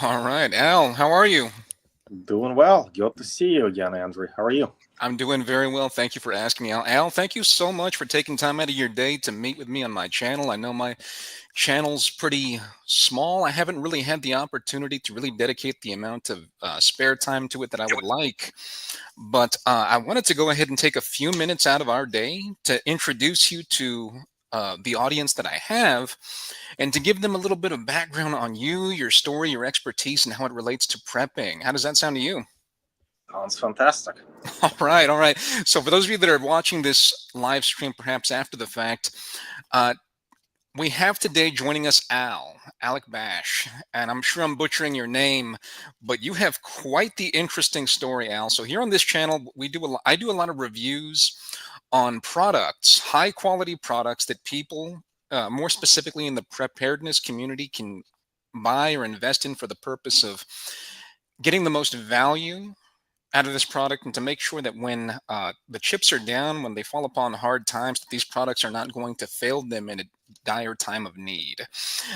All right, Al, how are you? Doing well. Good to see you again, Andrew. How are you? I'm doing very well. Thank you for asking me, Al. Al, thank you so much for taking time out of your day to meet with me on my channel. I know my channel's pretty small. I haven't really had the opportunity to really dedicate the amount of spare time to it that I would like. But I wanted to go ahead and take a few minutes out of our day to introduce you to the audience that I have and to give them a little bit of background on you, your story, your expertise, and how it relates to prepping. How does that sound to you? Sounds fantastic. All right, all right. So, for those of you that are watching this live stream, perhaps after the fact, uh, we have today joining us Alec Bash, and I'm sure I'm butchering your name, but you have quite the interesting story, Al. So here on this channel, I do a lot of reviews on products, high quality products that people, more specifically in the preparedness community, can buy or invest in for the purpose of getting the most value out of this product and to make sure that when the chips are down, when they fall upon hard times, that these products are not going to fail them in a dire time of need.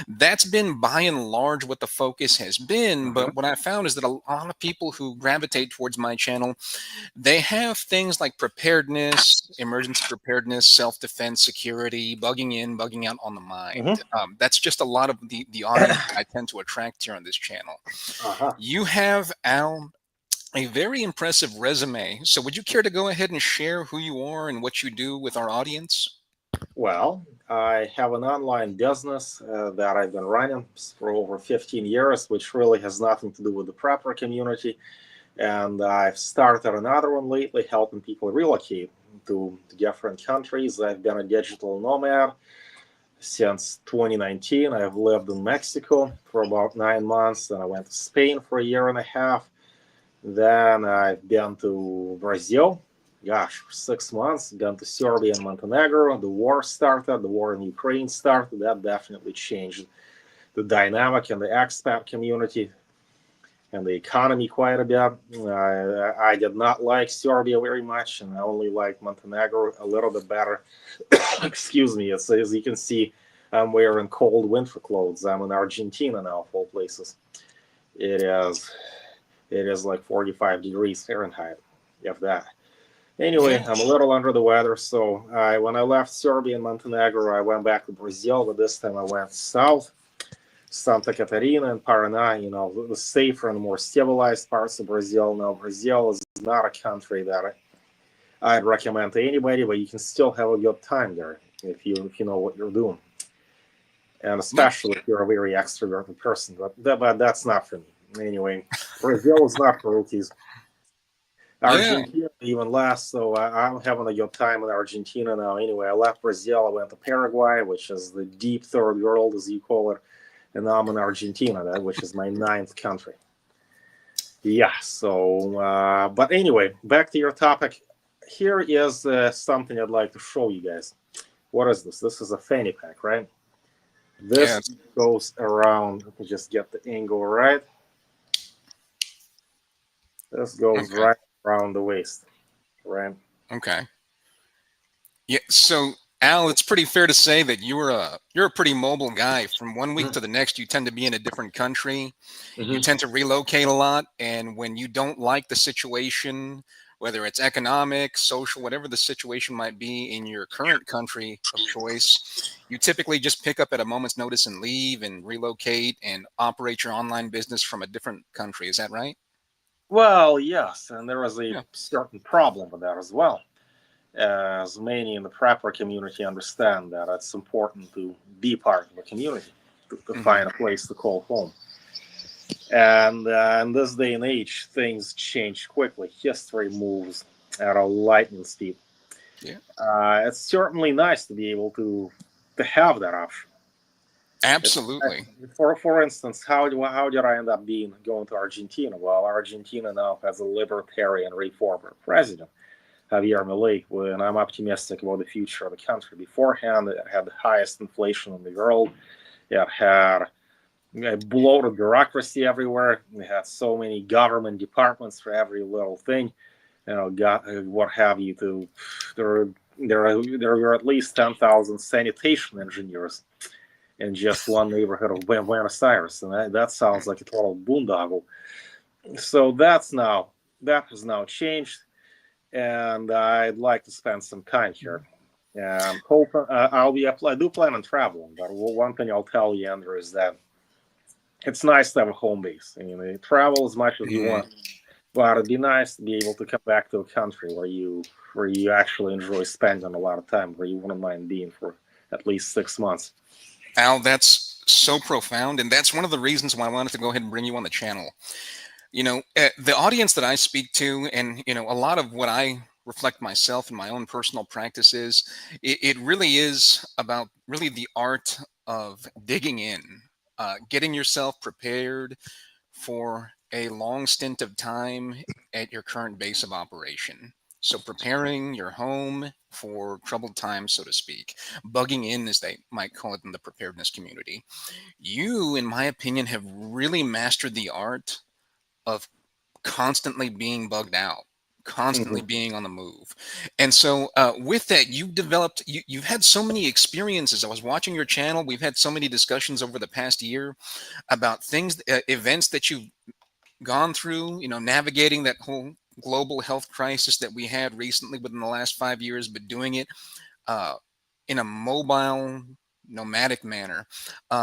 That's been by and large what the focus has been. But hmm what I found is that a lot of people who gravitate towards my channel, they have things like preparedness, emergency preparedness, self-defense, security, bugging in, bugging out on the hmm mind. That's just a lot of the audience that I tend to attract here on this channel. Uh-huh. You have, Al, a very impressive resume. So, would you care to go ahead and share who you are and what you do with our audience? Well, I have an online business that I've been running for over 15 years, which really has nothing to do with the prepper community. And I've started another one lately, helping people relocate to different countries. I've been a digital nomad since 2019. I've lived in Mexico for about 9 months, and I went to Spain for a year and a half. Then I've been to Brazil, gosh, for 6 months. Been to Serbia and Montenegro. The war started. The war in Ukraine started. That definitely changed the dynamic in the expat community and the economy quite a bit. I did not like Serbia very much, and I only liked Montenegro a little bit better. Excuse me. As you can see, I'm wearing cold winter clothes. I'm in Argentina now, of all places. It is it is like 45 degrees Fahrenheit, if that. Anyway, Yeah. I'm a little under the weather, so when I left Serbia and Montenegro, I went back to Brazil, but this time I went south, Santa Catarina and Paraná, the safer and more civilized parts of Brazil. Now, Brazil is not a country that I'd recommend to anybody, but you can still have a good time there if you know what you're doing, and Yeah. especially if you're a very extroverted person. But that's not for me. Anyway, Brazil is not for rookies. Yeah. Argentina even less. So I'm having a good time in Argentina now. Anyway, I left Brazil. I went to Paraguay, which is the deep third world, as you call it, and now I'm in Argentina, which is my ninth country. Yeah. So, but anyway, back to your topic. Here is something I'd like to show you guys. What is this? This is a fanny pack, right? Yeah. This goes around. Let me just get the angle right. This goes Okay. right around the waist, right? Okay. Yeah. So, Al, it's pretty fair to say that you're a pretty mobile guy. From one week to the next, you tend to be in a different country. You Mm-hmm. tend to relocate a lot, and when you don't like the situation, whether it's economic, social, whatever the situation might be in your current country of choice, you typically just pick up at a moment's notice and leave and relocate and operate your online business from a different country. Is that right? Well, yes, and there is a Yeah. certain problem with that as well, as many in the prepper community understand that it's important to be part of a community, to Hmm. find a place to call home. And in this day and age, things change quickly. History moves at a lightning speed. Yeah. It's certainly nice to be able to have that option. It's Absolutely. for instance, how did I end up being going to Argentina? Well, Argentina now has a libertarian reformer president, Javier Milei, and I'm optimistic about the future of the country. Beforehand, it had the highest inflation in the world. It had a bloated bureaucracy everywhere. We had so many government departments for every little thing. Got what have you. To there, there were at least 10,000 sanitation engineers in just one neighborhood of Buenos Aires, and that sounds like a total boondoggle. So that has now changed, and I'd like to spend some time here. Hope I do plan on traveling, but one thing I'll tell you, Andrew, is that it's nice to have a home base. I mean, you travel as much as you Mhm. want, but it'd be nice to be able to come back to a country where you actually enjoy spending a lot of time, where you wouldn't mind being for at least 6 months. Al, that's so profound, and that's one of the reasons why I wanted to go ahead and bring you on the channel. The audience that I speak to, and a lot of what I reflect myself in my own personal practices, it really is about really the art of digging in, getting yourself prepared for a long stint of time at your current base of operation. So preparing your home for troubled times, so to speak, bugging in, as they might call it in the preparedness community. You, in my opinion, have really mastered the art of constantly being bugged out, constantly Mhm. being on the move. And so with that, you've had so many experiences. I was watching your channel. We've had so many discussions over the past year about things, events that you've gone through, navigating that whole global health crisis that we had recently within the last 5 years, but doing it uh, in a mobile, nomadic manner.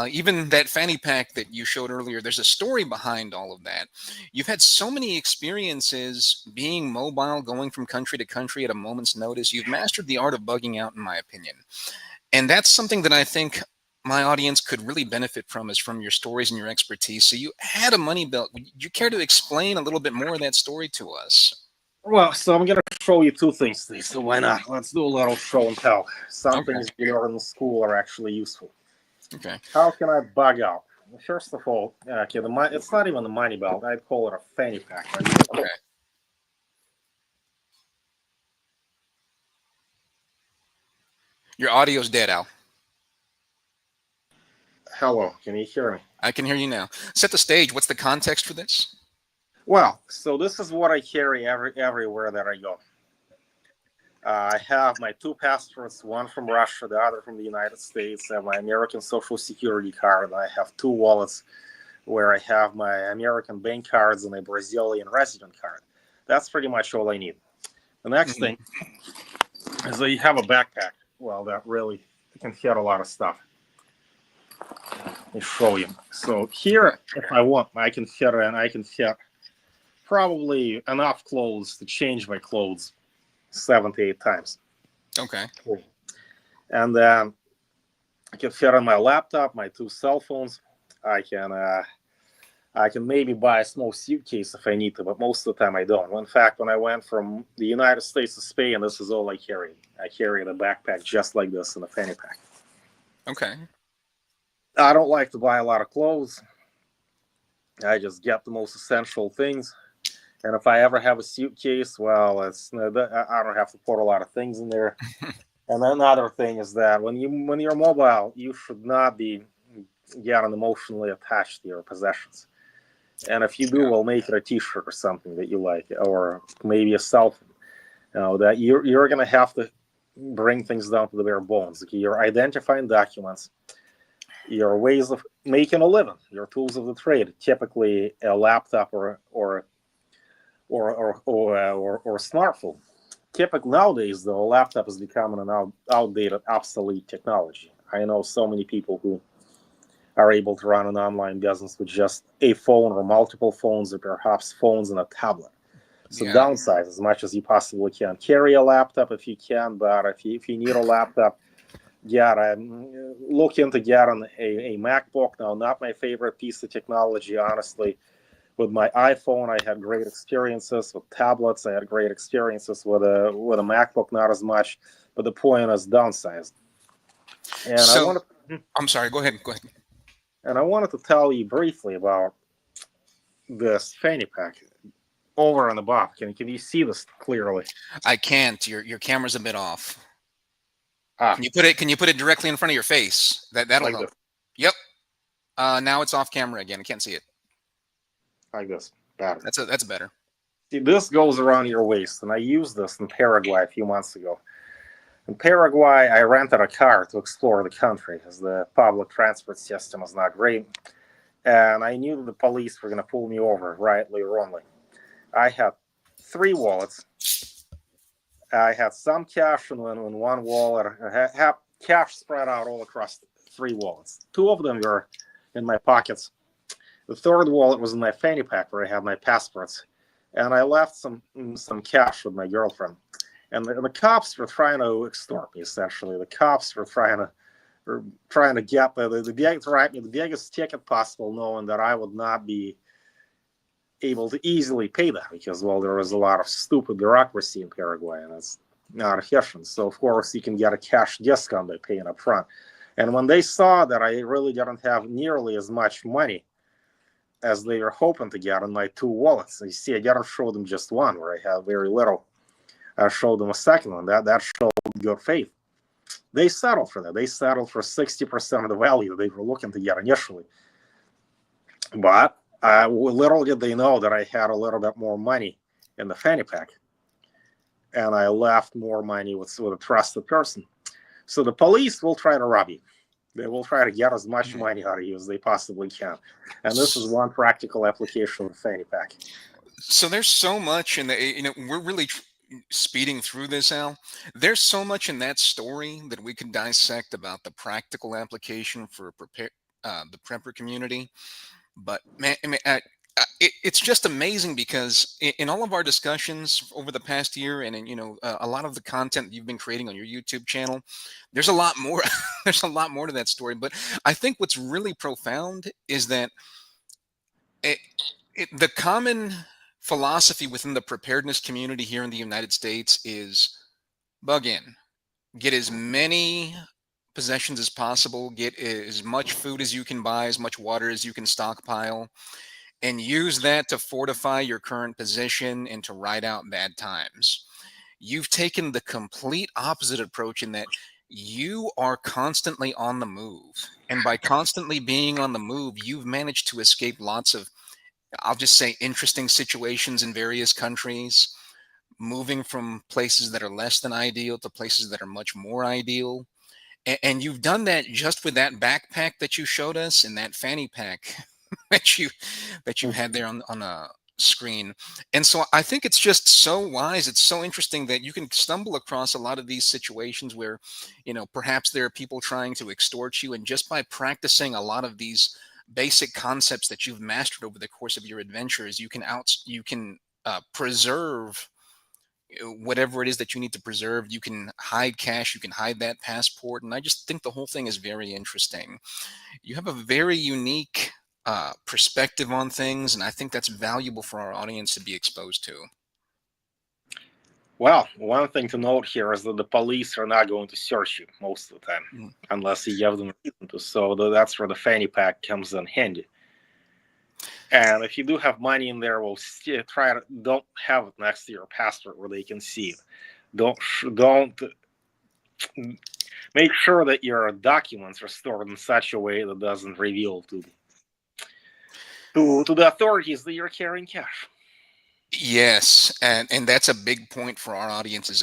Even that fanny pack that you showed earlier, there's a story behind all of that. You've had so many experiences being mobile, going from country to country at a moment's notice. You've mastered the art of bugging out, in my opinion. And that's something that I think my audience could really benefit from, is from your stories and your expertise. So you had a money belt. Would you care to explain a little bit more of that story to us? Well, so I'm gonna show you two things today. So why not? Let's do a little show and tell. Some Okay. things you learn in school are actually useful. Okay. How can I bug out? First of all, okay, it's not even a money belt. I'd call it a fanny pack. Right? Okay. Your audio's dead, Al. Hello, can you hear me? I can hear you now. Set the stage. What's the context for this? Well, so this is what I carry everywhere that I go. I have my two passports, one from Russia, the other from the United States. I have my American Social Security card. I have two wallets where I have my American bank cards and a Brazilian resident card. That's pretty much all I need. The next thing Hmm. is that you have a backpack. Well, that really can fit a lot of stuff. Let me show you. So Okay. here, if I want, I can fit probably enough clothes to change my clothes 7 to 8 times. Okay. And then I can fit on my laptop, my two cell phones. I can uh, I can maybe buy a small suitcase if I need to, but most of the time I don't. In fact, when I went from the United States to Spain, this is all I carried. I carried a backpack just like this in a fanny pack. Okay. I don't like to buy a lot of clothes. I just get the most essential things. And if I ever have a suitcase, well, I don't have to put a lot of things in there. And another thing is that when you're mobile, you should not be getting emotionally attached to your possessions. And if you do, Yeah. we'll make it a T-shirt or something that you like, or maybe a cell phone. That you're gonna have to bring things down to the bare bones. Okay? Your identifying documents, your ways of making a living, your tools of the trade. Typically, a laptop or smartphone. Typically nowadays, though, a laptop is becoming an outdated, obsolete technology. I know so many people who are able to run an online business with just a phone or multiple phones or perhaps phones and a tablet. So Yeah. downsize as much as you possibly can. Carry a laptop if you can, but if you need a laptop, look into getting a MacBook. Now, not my favorite piece of technology, honestly. With my iPhone, I had great experiences. With tablets, I had great experiences. With a MacBook, not as much. But the point is downsized. And I So wanted I'm sorry. Go ahead. Go ahead. and I wanted to tell you briefly about this fanny pack over on the back. Can you see this clearly? I can't. Your camera's a bit off. Ah, Can you put it directly in front of your face? That'll like help. this, Yep. Now it's off camera again. I can't see it. like this. Better. That's better. See, this goes around your waist, and I used this in Paraguay a few months ago. In Paraguay, I rented a car to explore the country as the public transport system is not great, and I knew that the police were going to pull me over, rightly or wrongly. I had three wallets. I had some cash in one wallet. I had cash spread out all across three wallets. Two of them were in my pockets. The third wallet was in my fanny pack where I had my passports, and I left some cash with my girlfriend. And the cops were trying to extort me. Essentially, the cops were trying to get to write me the biggest ticket possible, knowing that I would not be able to easily pay that because, well, there was a lot of stupid bureaucracy in Paraguay, and it's not efficient. So of course you can get a cash discount by paying up front. And when they saw that I really didn't have nearly as much money as they were hoping to get on my two wallets, you see, I didn't show them just one where I have very little. I showed them a second one. That showed good faith. They settled for that. They settled for 60% of the value they were looking to get initially. But little did they know that I had a little bit more money in the fanny pack, and I left more money with a trusted person. So the police will try to rob you. They will try to get as much money out of you as they possibly can. And this is one practical application of the fanny pack. So there's so much in the, we're really speeding through this, Al. There's so much in that story that we could dissect about the practical application for the prepper community. But man, I mean, it's just amazing because in all of our discussions over the past year, and in, a lot of the content you've been creating on your YouTube channel, there's a lot more. There's a lot more to that story. But I think what's really profound is that it, the common philosophy within the preparedness community here in the United States is bug in, get as many possessions as possible, get as much food as you can buy, as much water as you can stockpile, and use that to fortify your current position and to ride out bad times. You've taken the complete opposite approach in that you are constantly on the move. And by constantly being on the move, you've managed to escape lots of, I'll just say, interesting situations in various countries, moving from places that are less than ideal to places that are much more ideal. And you've done that just with that backpack that you showed us and that fanny pack that you had there on a screen. And so I think it's just so wise. It's so interesting that you can stumble across a lot of these situations where, perhaps there are people trying to extort you, and just by practicing a lot of these basic concepts that you've mastered over the course of your adventures, you can preserve whatever it is that you need to preserve. You can hide cash, you can hide that passport, and I just think the whole thing is very interesting. You have a very unique perspective on things, and I think that's valuable for our audience to be exposed to. Well, one thing to note here is that the police are not going to search you most of the time, Mm. unless you give them a reason to. So that's where the fanny pack comes in handy. And if you do have money in there, well, still don't have it next to your passport where they can see it. Don't make sure that your documents are stored in such a way that doesn't reveal to the authorities that you're carrying cash. Yes, and that's a big point for our audiences.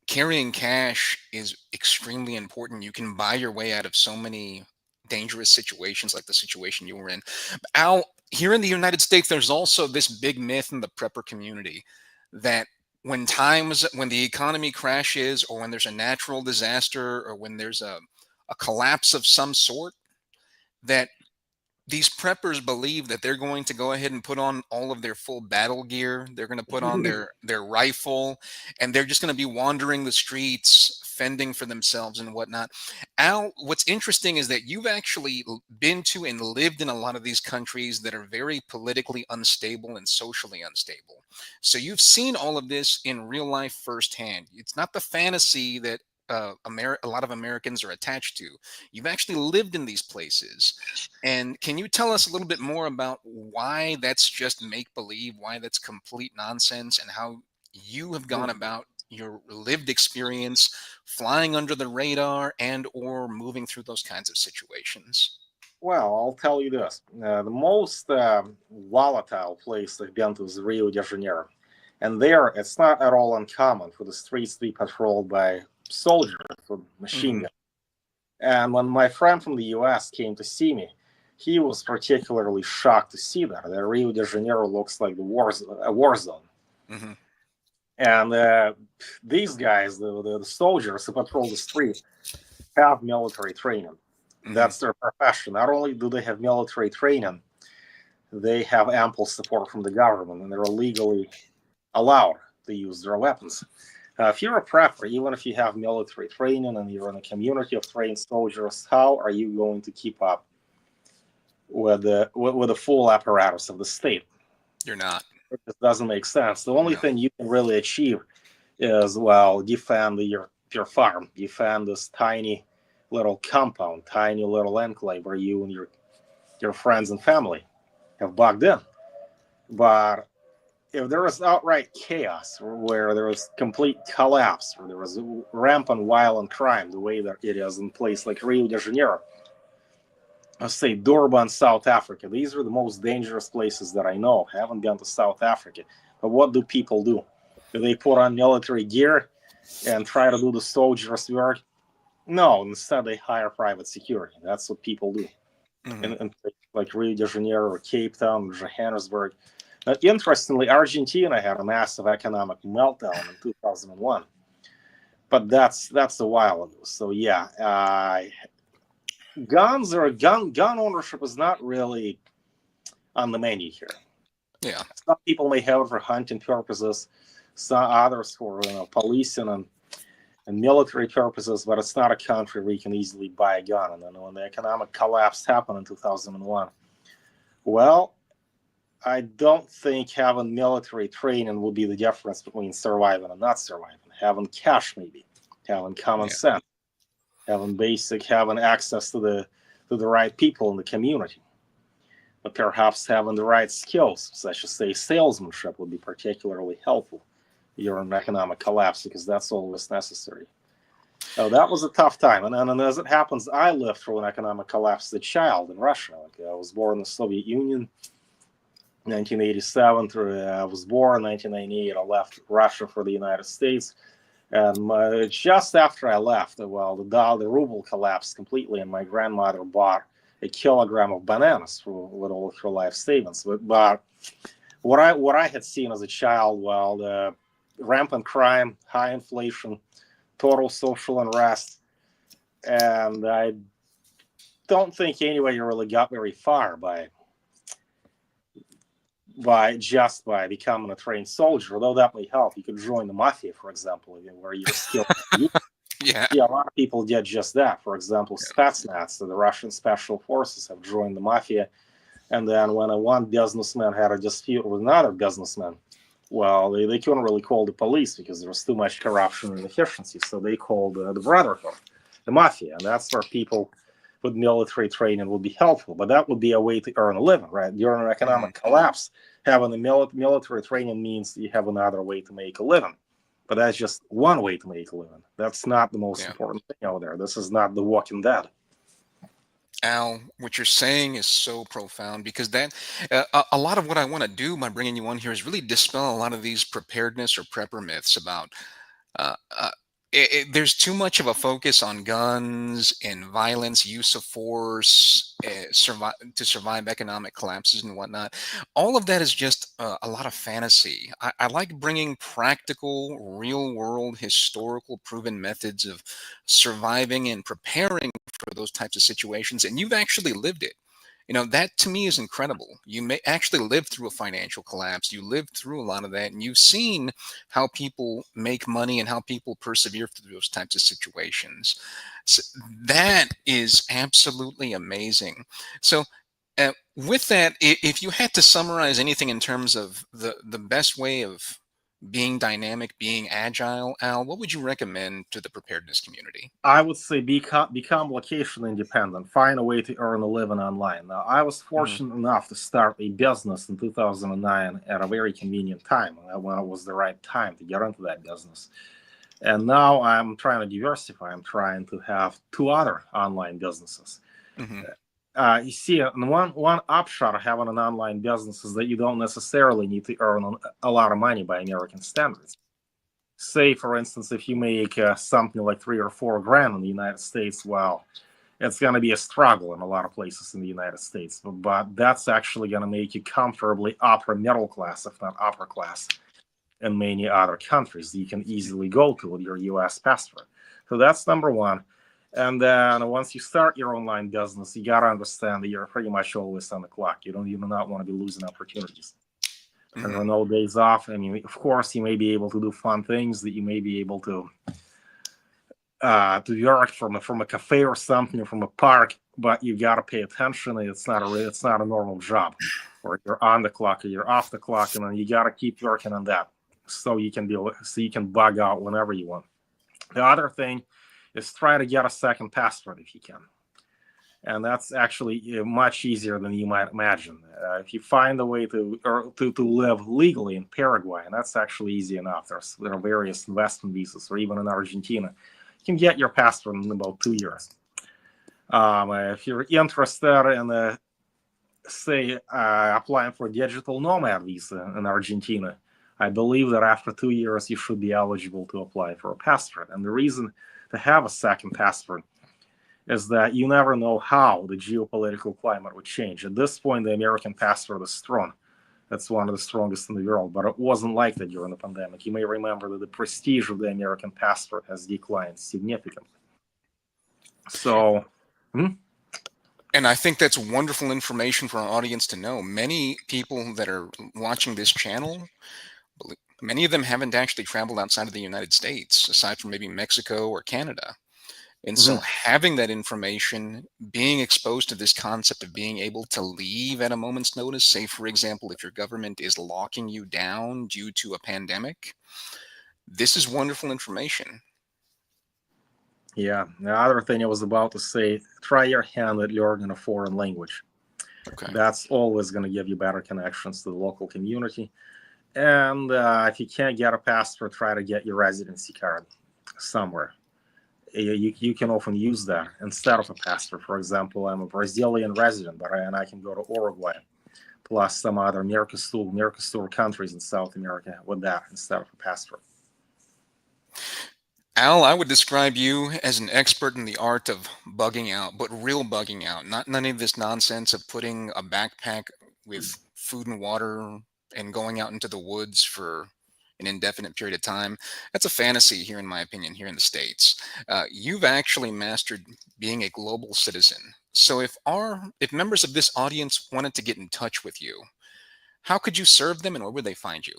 Carrying cash is extremely important. You can buy your way out of so many dangerous situations like the situation you were in. Al, here in the United States, there's also this big myth in the prepper community that when the economy crashes, or when there's a natural disaster, or when there's a collapse of some sort, that these preppers believe that they're going to go ahead and put on all of their full battle gear. They're going to put on their rifle, and they're just going to be wandering the streets, fending for themselves and whatnot. Al, what's interesting is that you've actually been to and lived in a lot of these countries that are very politically unstable and socially unstable. So you've seen all of this in real life firsthand. It's not the fantasy that a lot of Americans are attached to. You've actually lived in these places. And can you tell us a little bit more about why that's just make believe, why that's complete nonsense, and how you have gone about your lived experience flying under the radar and or moving through those kinds of situations? Well, I'll tell you this. The most volatile place I've been to is Rio de Janeiro. And there, it's not at all uncommon for the streets to be patrolled by soldiers with machine Hmm. guns. And when my friend from the US came to see me, he was particularly shocked to see that. That Rio de Janeiro looks like a war zone. Hmm. And these guys, the soldiers who patrol the street, have military training. Hmm. That's their profession. Not only do they have military training, they have ample support from the government, and they're legally allowed to use their weapons. If you're a prepper, even if you have military training and you're in a community of trained soldiers, how are you going to keep up with the full apparatus of the state? You're not. It just doesn't make sense. The only No. thing you can really achieve is, well, defend your farm, defend this tiny little compound, tiny little enclave where you and your friends and family have bugged in. But if there was outright chaos, where there was complete collapse, where there was rampant violent crime, the way that it is in place like Rio de Janeiro, let's say Durban, South Africa, these are the most dangerous places that I know. I haven't gone to South Africa. But what do people do? Do they put on military gear and try to do the soldiers' work? No, instead they hire private security. That's what people do. Hmm. In like Rio de Janeiro or Cape Town or Johannesburg. Interestingly, Argentina had a massive economic meltdown in 2001, but that's a while ago. So yeah, gun ownership is not really on the menu here. Yeah. Some people may have it for hunting purposes, some others for policing and military purposes, but it's not a country where you can easily buy a gun. And then when the economic collapse happened in 2001, well, I don't think having military training will be the difference between surviving and not surviving. Having cash, maybe, having common Yeah. sense, having access to the right people in the community, but perhaps having the right skills, such as say salesmanship, would be particularly helpful during an economic collapse because that's always necessary. So that was a tough time, and as it happens, I lived through an economic collapse as a child in Russia. Like, I was born in the Soviet Union, 1987 through I was born 1998. I left Russia for the United States, and just after I left, well, the ruble collapsed completely, and my grandmother bought a kilogram of bananas with all of her life savings. But what I had seen as a child, well, the rampant crime, high inflation, total social unrest, and I don't think anybody really got very far by becoming a trained soldier, although that may help. You could join the mafia, for example, where you're skilled. Yeah. Yeah, a lot of people did just that. For example, Spetsnaz, so the Russian special forces, have joined the mafia. And then when one businessman had a dispute with another businessman, well, they couldn't really call the police because there was too much corruption and inefficiency. So they called the Brotherhood, the mafia. And that's where people with military training would be helpful. But that would be a way to earn a living, right? During an Hmm. economic collapse, having the military training means you have another way to make a living. But that's just one way to make a living. That's not the most Yeah. important thing out there. This is not The Walking Dead. Al, what you're saying is so profound because a lot of what I want to do by bringing you on here is really dispel a lot of these preparedness or prepper myths about uh, uh, there's too much of a focus on guns and violence, use of force, to survive economic collapses and whatnot. All of that is just a lot of fantasy. I like bringing practical, real world, historical, proven methods of surviving and preparing for those types of situations. And you've actually lived it. That to me is incredible. You may actually live through a financial collapse. You lived through a lot of that, and you've seen how people make money and how people persevere through those types of situations. So that is absolutely amazing. So, with that, if you had to summarize anything in terms of the best way of being dynamic, being agile, Al, what would you recommend to the preparedness community? I would say become location independent. Find a way to earn a living online. Now, I was Mhm. fortunate enough to start a business in 2009 at a very convenient time when it was the right time to get into that business. And now I'm trying to diversify. I'm trying to have two other online businesses. Mhm. You see, one upshot of having an online business is that you don't necessarily need to earn a lot of money by American standards. Say, for instance, if you make something like 3 or 4 grand in the United States, well, it's going to be a struggle in a lot of places in the United States, but that's actually going to make you comfortably upper middle class, if not upper class, in many other countries you can easily go to with your US passport. So that's number one. And then once you start your online business, you got to understand that you're pretty much always on the clock. You do not want to be losing opportunities. There are Hmm. no days off. I mean, of course, you may be able to do fun things, that you may be able to work from a cafe or something, or from a park, but you got to pay attention. It's not a normal job where you're on the clock or you're off the clock, and then you got to keep working on that so you can bug out whenever you want. The other thing is try to get a second passport if you can. And that's actually much easier than you might imagine. If you find a way to live legally in Paraguay, and that's actually easy enough. There are various investment visas, or even in Argentina, you can get your passport in about 2 years. If you're interested in, say, applying for a digital nomad visa in Argentina, I believe that after 2 years you should be eligible to apply for a passport. And the reason to have a second passport is that you never know how the geopolitical climate would change. At this point, the American passport is strong. That's one of the strongest in the world, but it wasn't like that during the pandemic. You may remember that the prestige of the American passport has declined significantly. So, hmm, And I think that's wonderful information for our audience to know. Many people that are watching this channel, many of them haven't actually traveled outside of the United States, aside from maybe Mexico or Canada. And so hmm, having that information, being exposed to this concept of being able to leave at a moment's notice, say, for example, if your government is locking you down due to a pandemic, this is wonderful information. yeah. The other thing I was about to say, try your hand at learning a foreign language. Okay. That's always going to give you better connections to the local community. And if you can't get a passport, try to get your residency card somewhere. You can often use that instead of a passport. For example, I'm a Brazilian resident, and I can go to Uruguay, plus some other Mercosur countries in South America with that instead of a passport. Al, I would describe you as an expert in the art of bugging out, but real bugging out, not none of this nonsense of putting a backpack with food and water and going out into the woods for an indefinite period of time. That's a fantasy here, in my opinion, here in the States. You've actually mastered being a global citizen. So if members of this audience wanted to get in touch with you, how could you serve them and where would they find you?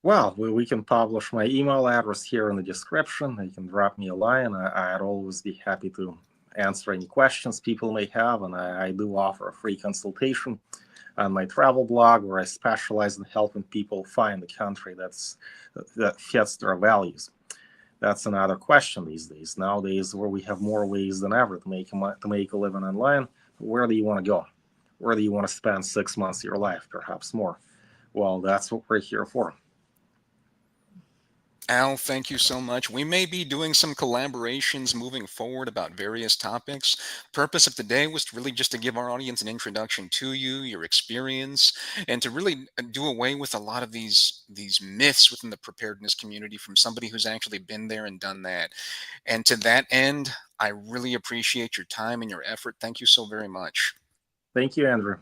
Well, we can publish my email address here in the description. You can drop me a line. I'd always be happy to answer any questions people may have, and I do offer a free consultation on my travel blog, where I specialize in helping people find a country that fits their values. That's another question these days. Nowadays, where we have more ways than ever to make a living online, where do you want to go? Where do you want to spend 6 months of your life, perhaps more? Well, that's what we're here for. Al, thank you so much. We may be doing some collaborations moving forward about various topics. Purpose of today was really just to give our audience an introduction to you, your experience, and to really do away with a lot of these myths within the preparedness community from somebody who's actually been there and done that. And to that end, I really appreciate your time and your effort. Thank you so very much. Thank you, Andrew.